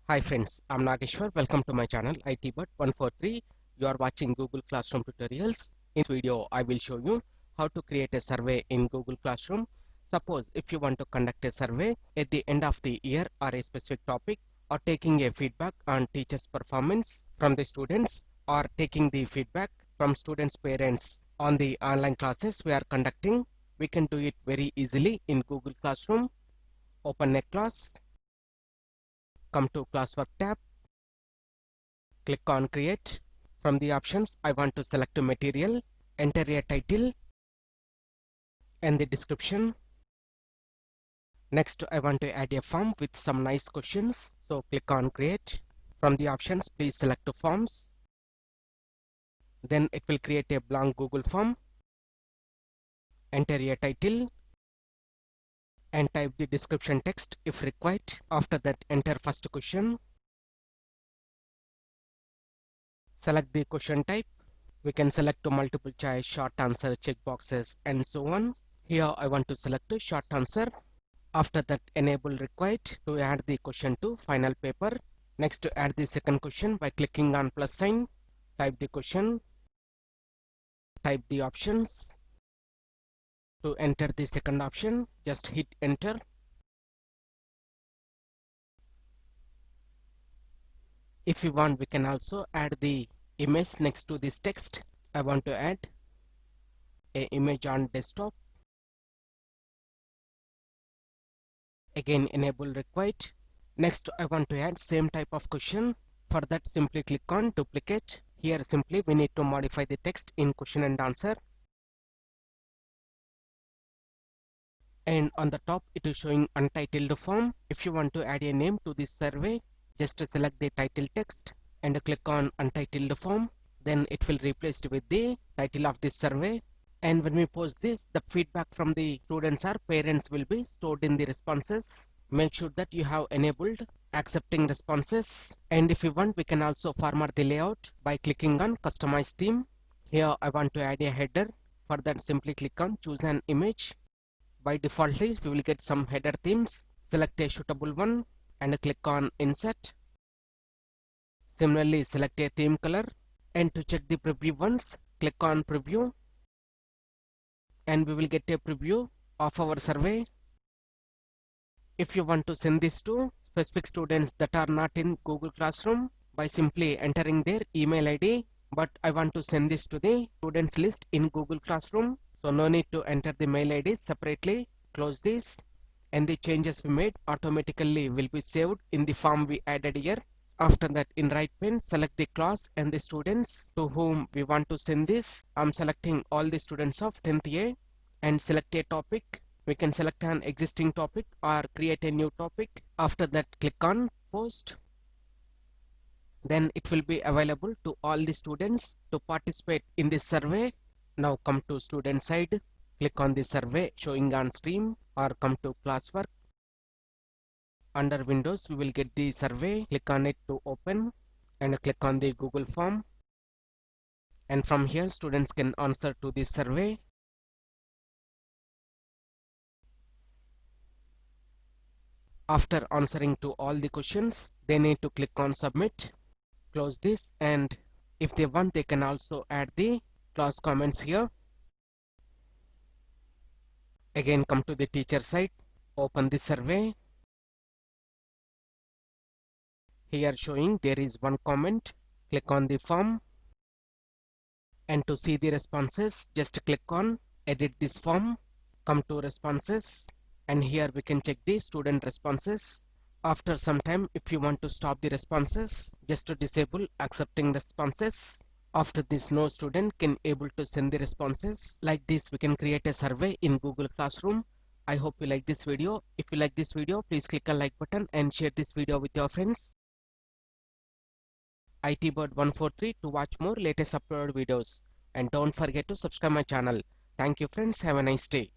Hi friends, I'm Nageshwar. Welcome to my channel ITBot143. You are watching Google Classroom tutorials. In this video, I will show you how to create a survey in Google Classroom. Suppose if you want to conduct a survey at the end of the year or a specific topic, or taking a feedback on teachers' performance from the students, or taking the feedback from students' parents on the online classes we are conducting, we can do it very easily in Google Classroom. Open a class. Come to Classwork tab, click on Create. From the options, I want to select a material, enter a title and the description. Next, I want to add a form with some nice questions, so click on Create. From the options, please select Forms. Then it will create a blank Google form. Enter a title and type the description text if required. After that, enter first question. Select the question type. We can select to multiple choice, short answer, checkboxes, and so on. Here I want to select a short answer. After that, enable required to add the question to final paper. Next, to add the second question by clicking on plus sign. Type the question. Type the options. To enter the second option, just hit enter. If you want, we can also add the image next to this text. I want to add a image on desktop. Again, enable required. Next, I want to add same type of question. For that, simply click on duplicate. Here simply we need to modify the text in question and answer. And on the top it is showing untitled form. If you want to add a name to this survey, just select the title text and click on untitled form. Then it will replace it with the title of this survey. And when we post this, the feedback from the students or parents will be stored in the responses. Make sure that you have enabled accepting responses. And if you want, we can also format the layout by clicking on customize theme. Here I want to add a header. For that, simply click on choose an image. By defaultly, we will get some header themes. Select a suitable one and click on insert. Similarly, select a theme color, and to check the preview ones, click on preview, and we will get a preview of our survey. If you want to send this to specific students that are not in Google Classroom, by simply entering their email ID, but I want to send this to the students list in Google Classroom, so no need to enter the mail ID separately. Close this, and the changes we made automatically will be saved in the form we added here. After that, in right pane, select the class and the students to whom we want to send this. I'm selecting all the students of 10th A, and select a topic. We can select an existing topic or create a new topic. After that, click on post. Then it will be available to all the students to participate in this survey. Now come to student side, click on the survey showing on stream, or come to classwork. Under Windows, we will get the survey. Click on it to open and click on the Google form. And from here, students can answer to this survey. After answering to all the questions, they need to click on submit. Close this, and if they want, they can also add the class comments here. Again, come to the teacher side, open the survey. Here showing there is one comment. Click on the form, and to see the responses, just click on edit this form. Come to responses, and here we can check the student responses. After some time, if you want to stop the responses, just to disable accepting responses. After this, no student can able to send the responses. Like this, we can create a survey in Google Classroom. I hope you like this video. If you like this video, please click a like button and share this video with your friends. ITBird143 to watch more latest uploaded videos. And don't forget to subscribe my channel. Thank you friends. Have a nice day.